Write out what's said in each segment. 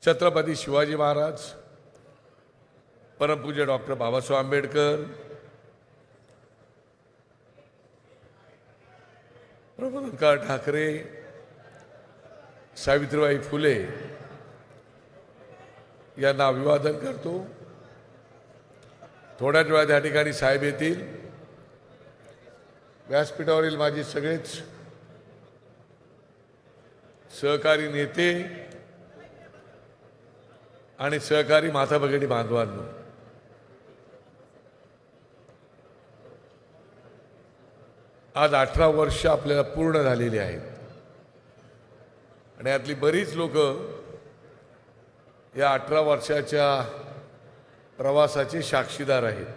छत्रपती शिवाजी महाराज, परमपूज्य डॉक्टर बाबासाहेब आंबेडकर, प्रबोधनकार ठाकरे, सावित्रीबाई फुले यांना अभिवादन करतो। थोड्याच वेळात या ठिकाणी साहेब येतील। व्यासपीठावरील माझे सगळेच सहकारी नेते आणि सहकारी माता भगिनी बांधवांनो, आज 18 वर्ष आपल्याला पूर्ण झालेली आहेत आणि यातली बरीच लोक या 18 वर्षाच्या प्रवासाचे साक्षीदार आहेत।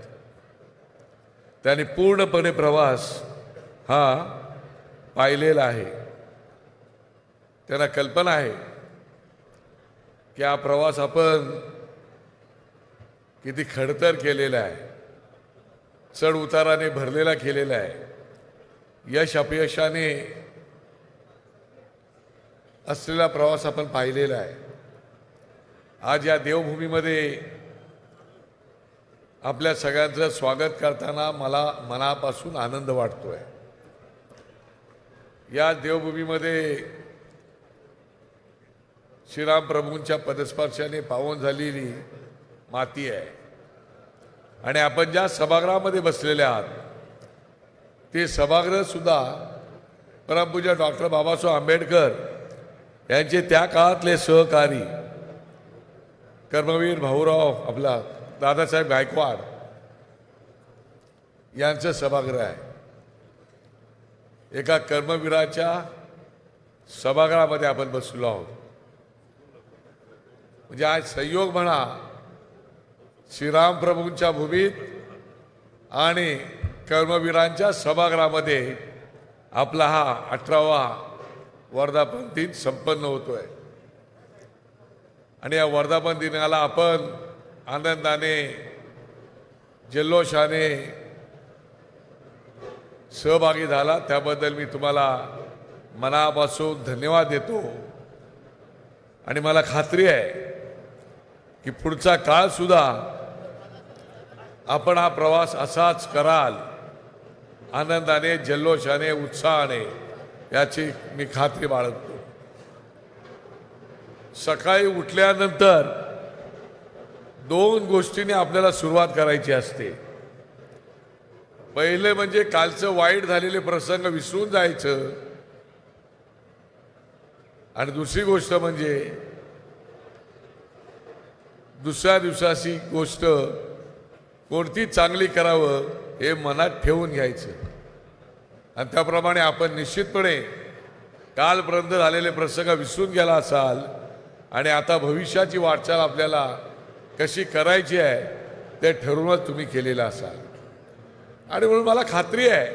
त्यांनी पूर्णपणे प्रवास हा पाहिलेला आहे। त्यांना कल्पना आहे की हा प्रवास आपण किती खडतर केलेला आहे, चढ उताराने भरलेला केलेला आहे, यश अपयशाने असलेला प्रवास आपण पाहिलेला आहे। आज या देवभूमीमध्ये आपल्या सगळ्यांचं स्वागत करताना मला मनापासून आनंद वाटतोय। या देवभूमीमध्ये श्रीराम प्रभूंच्या पदस्पर्शाने पावन झालेली माती आहे आणि आपण ज्या सभागृहामध्ये बसलेले आहात ते सभागृह सुद्धा परमपूज्य डॉक्टर बाबासाहेब आंबेडकर यांचे त्या काळातले सहकारी कर्मवीर भाऊराव आपला दादासाहेब गायकवाड यांचं सभागृह आहे। एका कर्मवीराच्या सभागृहामध्ये आपण बसलो आहोत। म्हणजे आज संयोग म्हणा, श्रीराम प्रभूंच्या भूमीत आणि कर्मवीरांच्या सभागृहामध्ये आपला हा 18वा वर्धापन दिन संपन्न होतोय आणि या वर्धापन दिनाला आपण आनंदाने जल्लोषाने सहभागी झाला, त्याबद्दल मी तुम्हाला मनापासून धन्यवाद देतो। आणि मला खात्री आहे की पुढचा काळ सुद्धा आपण हा प्रवास असाच कराल, आनंदाने जल्लोषाने उत्साहाने, याची मी खात्री बाळगतो। सकाळी उठल्यानंतर 2 गोष्टींनी आपल्याला सुरुवात करायची असते। पहिले म्हणजे कालचं वाईट झालेले प्रसंग विसरून जायचं आणि दुसरी गोष्ट म्हणजे दुसऱ्या दिवसाची गोष्ट कोणती चांगली करावं हे मनात ठेवून घ्यायचं आणि त्याप्रमाणे आपण निश्चितपणे कालपर्यंत झालेले प्रसंग विसरून गेला असाल आणि आता भविष्याची वाटचाल आपल्याला कशी करायची आहे ते ठरवूनच तुम्ही केलेलं असाल। आणि म्हणून मला खात्री आहे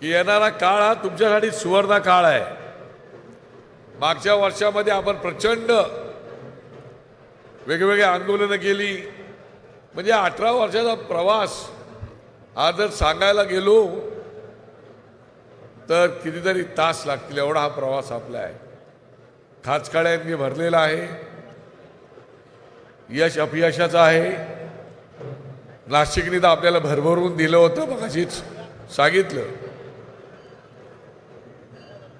की येणारा काळ हा तुमच्यासाठी सुवर्ण काळ आहे। मागच्या वर्षामध्ये आपण प्रचंड वेगवेगळी आंदोलनं केली। म्हणजे 18 वर्षाचा प्रवास हा जर सांगायला गेलो तर कितीतरी तास लागतील, एवढा हा प्रवास आपला आहे। खाचखाळ्यांनी भरलेला आहे, यश अपयशाचं आहे। नाशिकने तर आपल्याला भरभरून दिलं होतं, मगाशीच सांगितलं,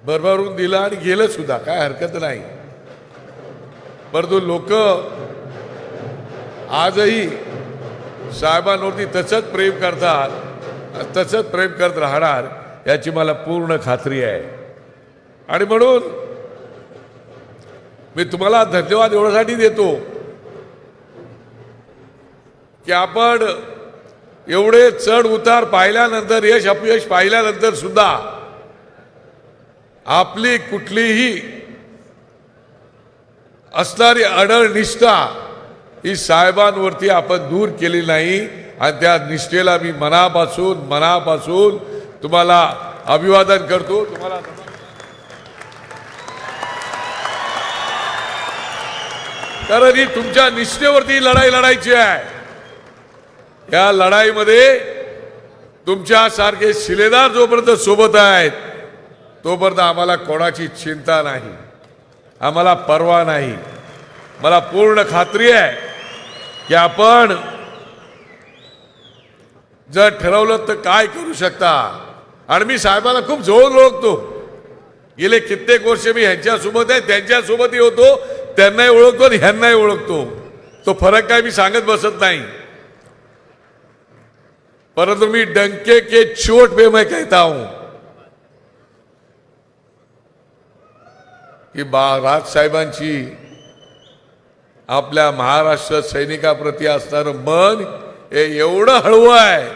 भरभरून दिलं आणि गेलं सुद्धा, काय हरकत नाही। परंतु लोक आजही साहेबांवरती तसंच प्रेम करतात, तसंच प्रेम करत राहणार याची मला पूर्ण खात्री आहे। आणि म्हणून मी तुम्हाला धन्यवाद एवढ्यासाठी देतो की आपण एवढे चढ उतार पाहिल्यानंतर, यश अपयश पाहिल्यानंतर सुद्धा आपली कुठलीही असणारी अडळ निष्ठा ही साहेबांवरती आपण दूर केली नाही आणि त्या निष्ठेला मी मनापासून तुम्हाला अभिवादन करतो। तुम्हाला कारण ही तुमच्या निष्ठेवरती लढाई लढायची आहे। या लढाईमध्ये तुमच्यासारखे शिलेदार जोपर्यंत सोबत आहेत तोपर्यंत आम्हाला कोणाची चिंता नाही। आम्हाला परवा नाही. मला पूर्ण खात्री आहे की आपण जर ठरवलं तर काय करू शकता. आणि मी साहेबांना खूप जवळून ओळखतो. गेले कित्येक वर्ष मी ह्यांच्यासोबत आहे, त्यांच्यासोबतही होतो, त्यांनाही ओळखतो आणि ह्यांनाही ओळखतो. तो फरक काय मी सांगत बसत नाही. परंतु मी डंके के चोट पे मैं कहता हूं की राज साहेबांची आपल्या महाराष्ट्र सैनिकाप्रती असणारं मन हे एवढं हळवं आहे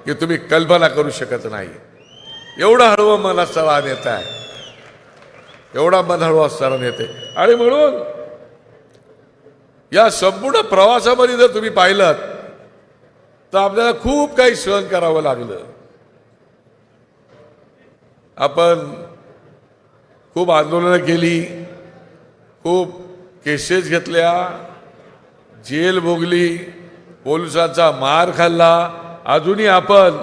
की तुम्ही कल्पना करू शकत नाही. एवढं हळवं मन असणारा नेता आहे, एवढा मन हळवं असणारा नेते. आणि म्हणून या संपूर्ण प्रवासामध्ये जर तुम्ही पाहिलं तर आपल्याला खूप काही सहन करावं लागलं. आपण खूप आंदोलनं केली, खूप केसेस घेतल्या, जेल भोगली, पोलिसांचा मार खाल्ला. अजूनही आपण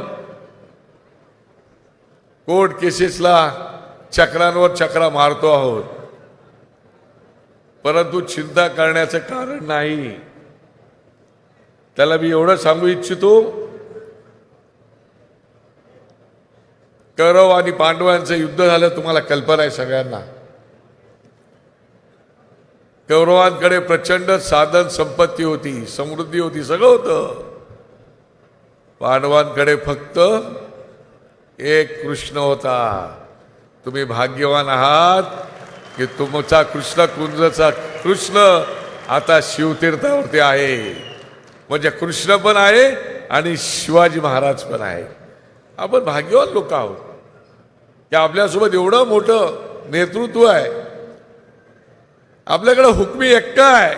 कोर्ट केसेसला चक्रांवर चक्रा मारतो आहोत. परंतु चिंता करण्याचं कारण नाही. त्याला मी एवढं सांगू इच्छितो, कौरव आणि पांडवांचं युद्ध झालं, तुम्हाला कल्पना आहे सगळ्यांना. कौरवांकडे प्रचंड साधन संपत्ती होती, समृद्धी होती, सगळं होतं. पांडवांकडे फक्त एक कृष्ण होता. तुम्ही भाग्यवान आहात की तुमचा कृष्ण कुंजचा कृष्ण आता शिवतीर्थावरती आहे. म्हणजे कृष्ण पण आहे आणि शिवाजी महाराज पण आहे. आपण भाग्यवान लोक आहोत की आपल्यासोबत एवढं मोठं नेतृत्व आहे. आपल्याकडे हुकमी एक्का आहे.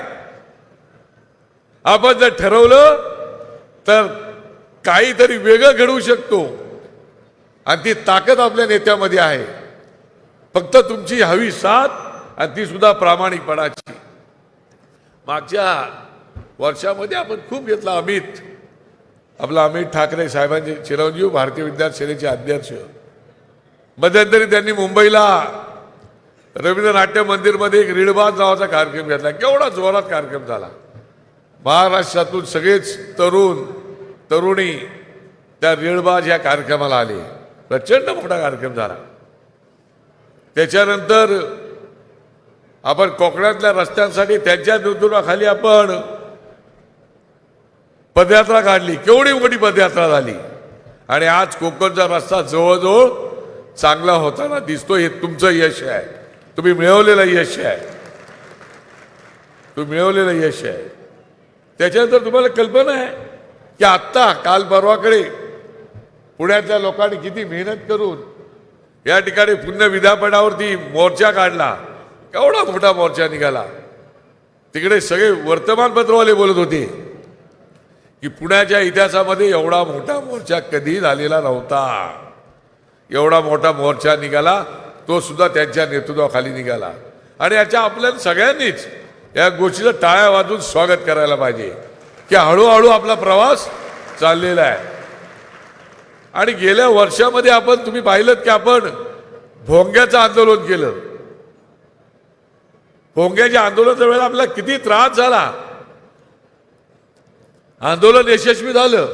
आपण जर ठरवलं तर काहीतरी वेगळं घडवू शकतो आणि ती ताकद आपल्या नेत्यामध्ये आहे. फक्त तुमची हवी साथ आणि ती सुद्धा प्रामाणिकपणाची. मागच्या वर्षामध्ये आपण खूप घेतला. अमित ठाकरे साहेबांचे चिरंजीव, भारतीय विद्यार्थी सेनेचे अध्यक्ष. मध्यंतरी त्यांनी मुंबईला रवींद्र नाट्य मंदिरमध्ये एक रीडबाज नावाचा कार्यक्रम घेतला. केवढा जोरात कार्यक्रम झाला. महाराष्ट्रातून सगळेच तरुणी त्या रीडबाज या कार्यक्रमाला आले. प्रचंड मोठा कार्यक्रम झाला. त्याच्यानंतर आपण कोकणातल्या रस्त्यांसाठी त्यांच्या नेतृत्वाखाली आपण पदयात्रा काढली. केवढी मोठी पदयात्रा झाली. आणि आज कोकणचा रस्ता जवळजवळ चांगला होताना दिसतो. हे तुमचं यश आहे. तुम्ही मिळवलेलं यश आहे. तुम्ही मिळवलेलं यश आहे. त्याच्यानंतर तुम्हाला कल्पना आहे की आत्ता काल परवाकडे पुण्यातल्या लोकांनी किती मेहनत करून या ठिकाणी पुण्य विद्यापीठावरती मोर्चा काढला. केवढा मोठा मोर्चा निघाला. तिकडे सगळे वर्तमानपत्रवाले बोलत होते की पुण्याच्या इतिहासामध्ये एवढा मोठा मोर्चा कधी झालेला नव्हता. एवढा मोठा मोर्चा निघाला, तो सुद्धा त्यांच्या नेतृत्वाखाली निघाला. आणि याच्या आपल्या सगळ्यांनीच या गोष्टीचं टाळ्या वाजून स्वागत करायला पाहिजे की हळूहळू आपला प्रवास चाललेला आहे. आणि गेल्या वर्षामध्ये तुम्ही पाहिलं की आपण भोंग्याचं आंदोलन केलं. भोंग्याच्या आंदोलनाच्या वेळेला आपल्याला किती त्रास झाला. आंदोलन यशस्वी झालं.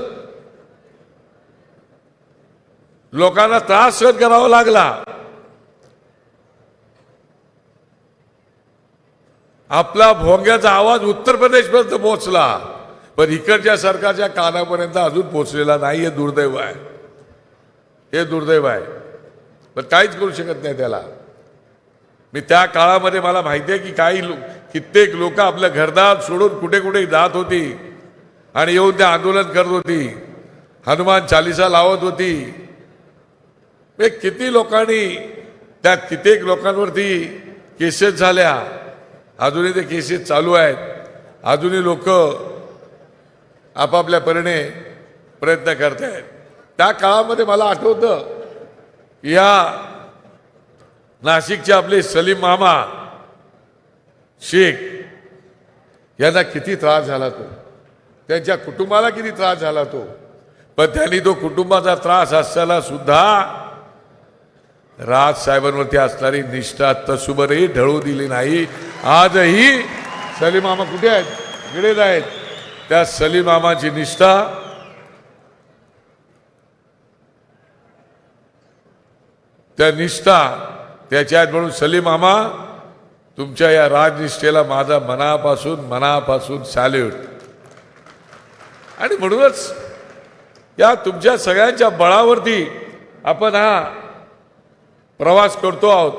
लोकांना त्रास सहन करावा लागला. आपला भोंग्याचा आवाज उत्तर प्रदेशपर्यंत पोहोचला, पण इकडच्या सरकारच्या कानापर्यंत अजून पोहोचलेला नाही. हे दुर्दैव आहे. हे दुर्दैव आहे. पण काहीच करू शकत नाही त्याला. मी त्या काळामध्ये मला माहिती आहे की कित्येक लोक आपलं घरदार सोडून कुठे कुठे जात होती आणि येऊन ते आंदोलन करत होती. हनुमान चालिसा लावत होती. किती लोकांनी त्या कित्येक लोकांवरती केसेस झाल्या. अजूनही ते केसेस चालू आहेत. अजूनही लोक आपापल्या परीने प्रयत्न करत आहेत. त्या काळामध्ये मला आठवतं या नाशिकचे आपले सलीम मामा शेख यांना किती त्रास झाला तो. त्यांच्या कुटुंबाला किती त्रास झाला तो. पण त्यांनी तो कुटुंबाचा त्रास असताना सुद्धा राजसाहेबांवरती असणारी निष्ठा तसुबरही ढळू दिली नाही. आजही सलीम मामा कुठे आहेत? इकडेच आहेत. त्या सलीम मामाची निष्ठा त्या निष्ठा त्याच्यात म्हणून सलीम मामा तुमच्या या राजनिष्ठेला माझा मनापासून सॅल्यूट. आणि म्हणूनच या तुमच्या सगळ्यांच्या बळावरती आपण हा प्रवास करतो आहोत.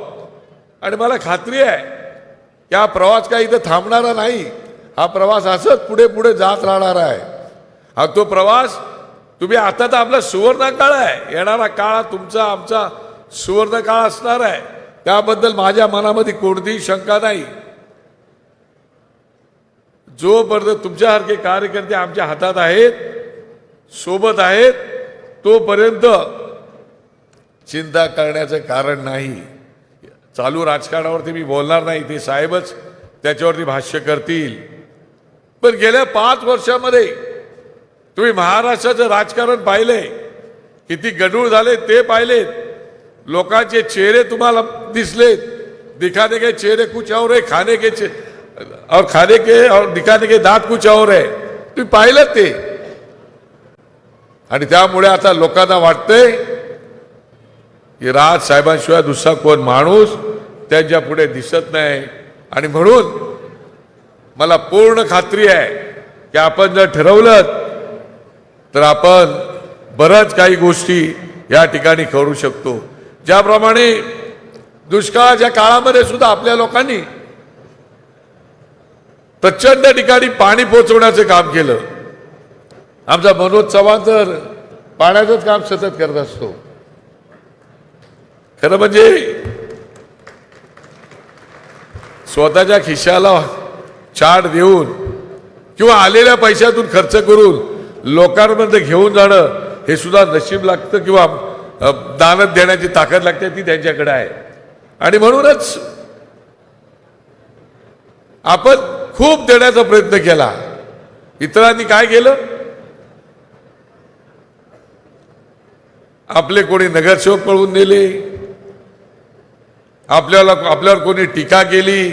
आणि मला खात्री आहे की हा प्रवास काही इथं थांबणारा नाही. हा प्रवास असंच पुढे पुढे जात राहणार आहे. हा तो प्रवास तुम्ही आता तर आपला सुवर्ण काळ आहे. येणारा काळ तुमचा आमचा सुवर्ण काळ असणार आहे. त्याबद्दल माझ्या मनामध्ये कोणतीही शंका नाही. जोपर्यंत तुमच्यासारखे कार्यकर्ते आमच्या हातात आहेत, सोबत आहेत, तोपर्यंत चिंता करण्याचं कारण नाही. चालू राजकारणावरती मी बोलणार नाही, ते साहेबच त्याच्यावरती भाष्य करतील. पण गेल्या 5 वर्षामध्ये तुम्ही महाराष्ट्राचं राजकारण पाहिलंय, किती गढूळ झाले ते पाहिलेत. लोकांचे चेहरे तुम्हाला दिसलेत. दिखाने के चेहरे कुछ और है, खाने के और दिखाने के दांत कुछ और है. तुम्ही पाहिलं ते. आणि त्यामुळे आता लोकांना वाटतंय की राज साहेबांशिवाय दुसरा कोण माणूस त्यांच्या पुढे दिसत नाही. आणि म्हणून मला पूर्ण खात्री आहे की आपण जर ठरवलं तर आपण बऱ्याच काही गोष्टी या ठिकाणी करू शकतो. ज्याप्रमाणे दुष्काळाच्या काळामध्ये सुद्धा आपल्या लोकांनी प्रचंड ठिकाणी पाणी पोहोचवण्याचं काम केलं. आमचा मनोज चव्हाण तर पाण्याचंच काम सतत करत असतो. खरं म्हणजे स्वतःच्या खिशाला चाट देऊन किंवा आलेल्या पैशातून खर्च करून लोकांमध्ये घेऊन जाणं हे सुद्धा नशीब लागतं किंवा दानत देण्याची ताकद लागते, ती त्यांच्याकडे आहे. आणि म्हणूनच आपण खूप देण्याचा प्रयत्न केला. इतरांनी काय केलं? आपले कोणी नगरसेवक पळवून नेले, आपल्यावर कोणी टीका केली.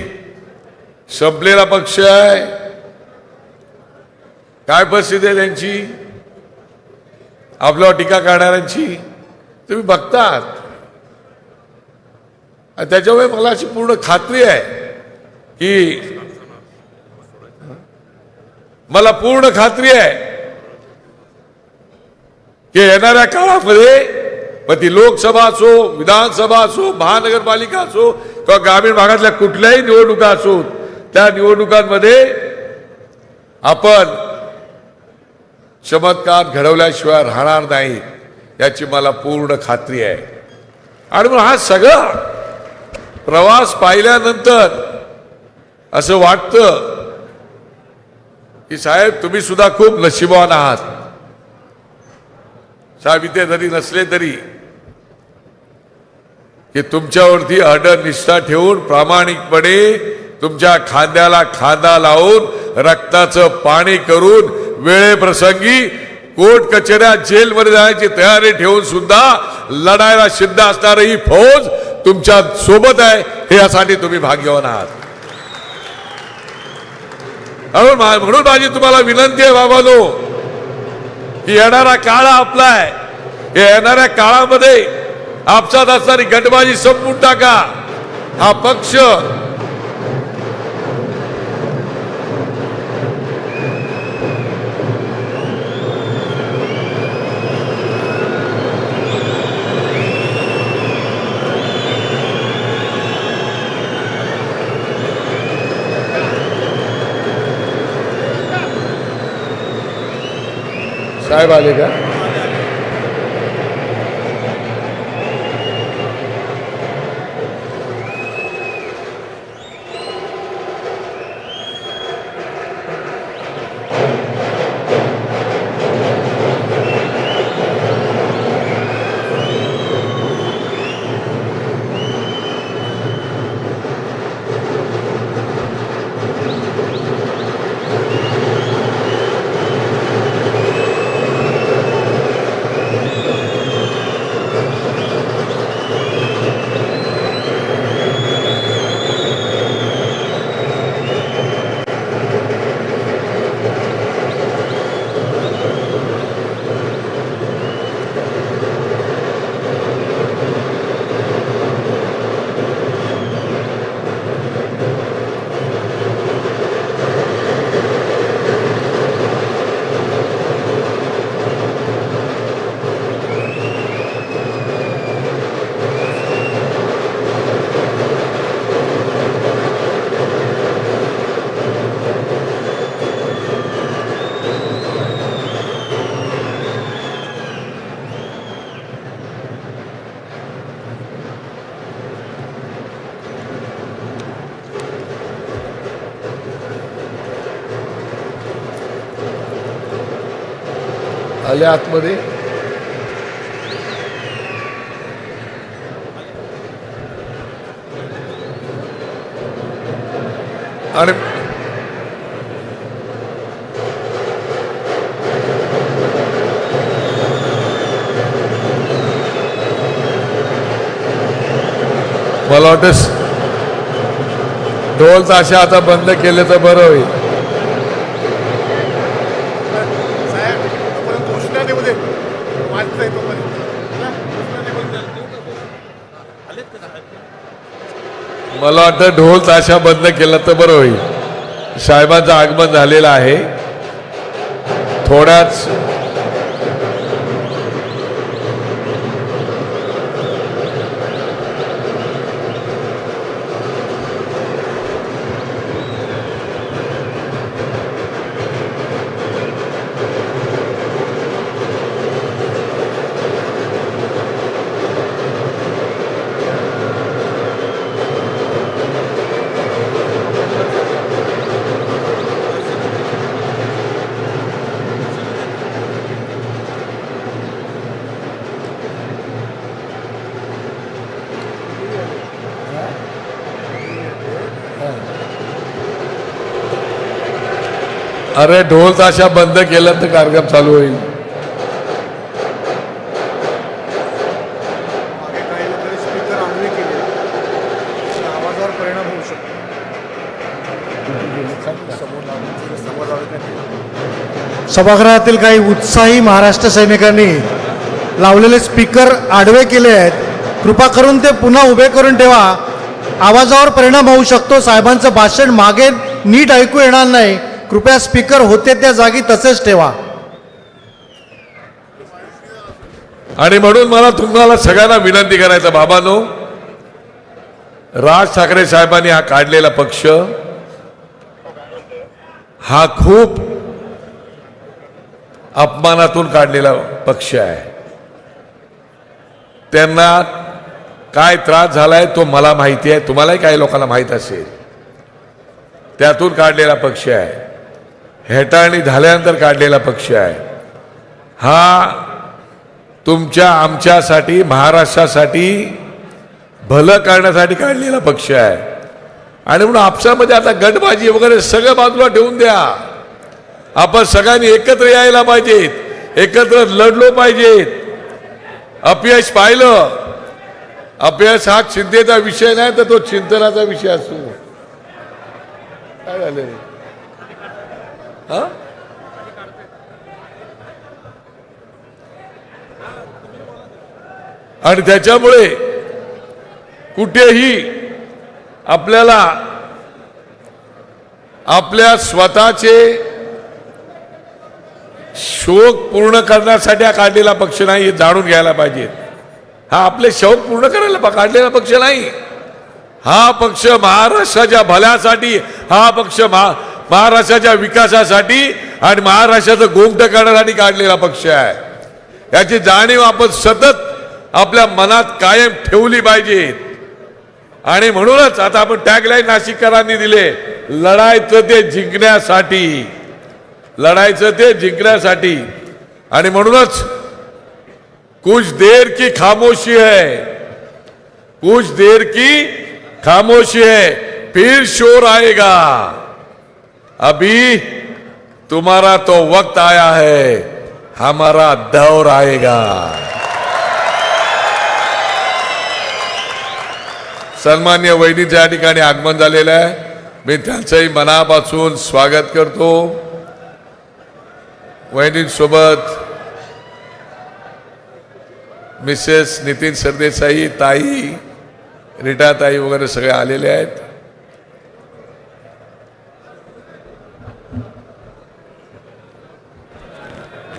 संपलेला पक्ष आहे, काय परिस्थिती आहे त्यांची, आपल्यावर टीका करणाऱ्यांची तुम्ही बघतात. त्याच्यामुळे मला अशी पूर्ण खात्री आहे की येणाऱ्या काळामध्ये मग ती लोकसभा असो, विधानसभा असो, महानगरपालिका असो किंवा ग्रामीण भागातल्या कुठल्याही निवडणुका असो, त्या निवडणुकांमध्ये आपण चमत्कार घडवल्याशिवाय राहणार नाही याची मला पूर्ण खात्री आहे. आणि मग हा सगळा प्रवास पाहिल्यानंतर असं वाटतं की साहेब तुम्ही सुद्धा खूप नशीबवान आहात. साहेब इथे जरी नसले तरी की तुमच्यावरती अढळ निष्ठा ठेवून प्रामाणिकपणे तुमच्या खांद्याला खांदा लावून रक्ताचं पाणी करून वेळेप्रसंगी कोर्ट कचेऱ्या जेलमध्ये जाण्याची तयारी ठेवून सुद्धा लढायला सिद्ध असणारी ही फौज तुमच्या सोबत आहे. हे यासाठी तुम्ही भाग्यवान आहात. म्हणून माझी तुम्हाला विनंती आहे बाबांनो की येणारा काळ आपला आहे. या येणाऱ्या काळामध्ये आपसात असणारी गटबाजी संपवून टाका. हा पक्ष साहेब आले का? आले आतमध्ये. आणि मला वाटतं ढोल ताशा आता बंद केले तर बरं होईल. मला वाटतं ढोल ताशा बंद केला तर बरं होईल. साहेबांचं आगमन झालेलं आहे. थोड्याच अरे ढोल ताशा बंद केलं तर कार्यक्रम चालू होईल. सभागृहातील काही उत्साही महाराष्ट्र सैनिकांनी लावलेले स्पीकर आडवे केले आहेत. कृपा करून ते पुन्हा उभे करून ठेवा. आवाजावर परिणाम होऊ शकतो. साहेबांचं भाषण मागे नीट ऐकू येणार नाही. कृपया स्पीकर होते त्या जागी तसेच ठेवा. आणि म्हणून मला तुम्हाला सगळ्यांना विनंती करायचं, बाबांनो, राज ठाकरे साहेबांनी हा काढलेला पक्ष हा खूप अपमानातून काढलेला पक्ष आहे. त्यांना काय त्रास झालाय तो मला माहिती आहे, तुम्हालाही काही लोकांना माहीत असेल. त्यातून काढलेला पक्ष आहे. हेटाळणी झाल्यानंतर काढलेला पक्ष आहे. हा तुमच्या आमच्यासाठी, महाराष्ट्रासाठी भलं करण्यासाठी काढलेला पक्ष आहे. आणि म्हणून आपसामध्ये आता गटबाजी वगैरे सगळं बाजूला ठेवून द्या. आपण सगळ्यांनी एकत्र यायला पाहिजेत, एकत्र लढलो पाहिजेत. अपयश पाहिलं, अपयश हा चिंतेचा विषय नाही तर तो चिंतनाचा विषय असतो. काय झालं हा? आणि त्याच्यामुळे कुठेही आपल्याला आपल्या स्वतःचे शोक पूर्ण करण्यासाठी हा काढलेला पक्ष नाही, हे जाणून घ्यायला पाहिजे. हा आपले शौक पूर्ण करायला काढलेला पक्ष नाही. हा पक्ष महाराष्ट्राच्या भल्यासाठी, हा पक्ष महाराष्ट्राच्या विकासासाठी आणि महाराष्ट्राचं गोंगट करण्यासाठी काढलेला पक्ष आहे. याची जाणीव आपण सतत आपल्या मनात कायम ठेवली पाहिजे. आणि म्हणूनच आता आपण टॅगलाईन नाशिककरांनी दिले, लढायचं ते जिंकण्यासाठी, लढायचं ते जिंकण्यासाठी. आणि म्हणूनच कुछ देर की खामोशी है, कुछ देर की खामोशी है, फिर शोर आएगा. अभी तुम्हारा तो वक्त आया है, हमारा दौर आएगा. सन्मान्य वहिनीच्या या ठिकाणी आगमन झालेलं आहे. मी त्यांचंही मनापासून स्वागत करतो. वहिनींसोबत मिसेस नितीन सरदेसाई, ताई, रीटा ताई वगैरे सगळे आलेले आहेत.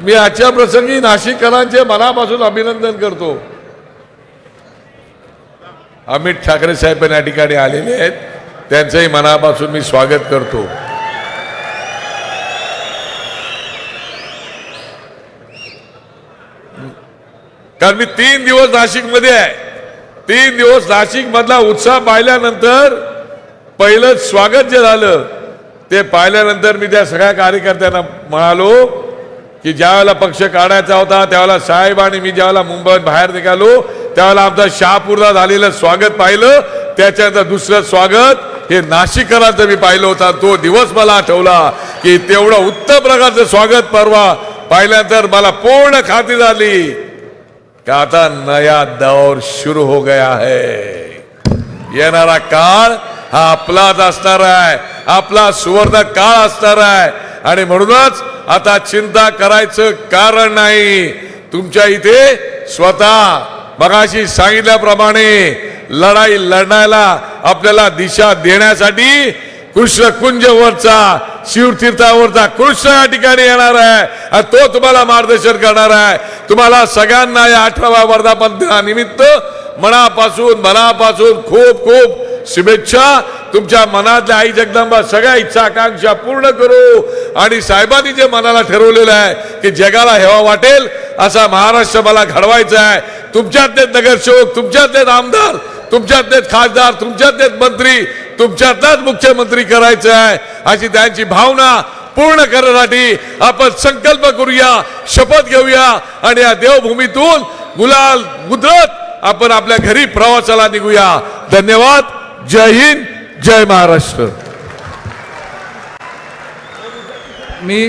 मी आजच्या प्रसंगी नाशिककरांचे मनापासून अभिनंदन करतो. अमित ठाकरे साहेब या ठिकाणी आलेले आहेत, त्यांचंही मनापासून मी स्वागत करतो. कारण मी 3 दिवस नाशिकमध्ये आहे. 3 दिवस नाशिक मधला उत्साह पाहिल्यानंतर पहिलं स्वागत जे झालं ते पाहिल्यानंतर मी त्या सगळ्या कार्यकर्त्यांना म्हणालो की ज्यावेळेला पक्ष काढायचा होता त्यावेळेला साहेब आणि मी ज्यावेळेला मुंबईत बाहेर निघालो त्यावेळेला आमचं शहापूरला झालेलं स्वागत पाहिलं. त्याच्यानंतर दुसरं स्वागत हे नाशिककरांचं मी पाहिलं होता. तो दिवस मला आठवला की तेवढं उत्तम प्रकारचं स्वागत परवा पाहिल्यानंतर मला पूर्ण खात्री झाली की आता नया दौर शुरू हो गया है. येणारा काळ हा आपलाच असणार आहे, आपला सुवर्ण काळ असणार आहे. आणि म्हणूनच आता चिंता करायचं कारण नाही. तुमच्या इथे स्वतः मगाशी सांगितल्याप्रमाणे लढाई लढण्याला आपल्याला दिशा देण्यासाठी कृष्णकुंजवरचा शिवतीर्थावरचा कृष्ण या ठिकाणी येणार आहे आणि तो तुम्हाला मार्गदर्शन करणार आहे. तुम्हाला सगळ्यांना या 18व्या वर्धापन दिनानिमित्त मनापासून खूप खूप शुभेच्छा. तुमच्या मनातल्या आई जगदंबा सगळ्या इच्छा आकांक्षा पूर्ण करू आणि साहेबांनी जे मनाला ठरवलेलं आहे की जगाला हेवा वाटेल असा महाराष्ट्र मला घडवायचा आहे. तुमच्यातलेच नगरसेवक, तुमच्यातलेच आमदार, तुमच्यातलेच खासदार, तुमच्यातलेच मंत्री, तुमच्यातलाच मुख्यमंत्री करायचं आहे अशी त्यांची भावना पूर्ण करण्यासाठी आपण संकल्प करूया, शपथ घेऊया आणि या देवभूमीतून गुलाल उधळत आपण आपल्या घरी प्रवासाला निघूया. धन्यवाद. जय हिंद, जय महाराष्ट्र. मी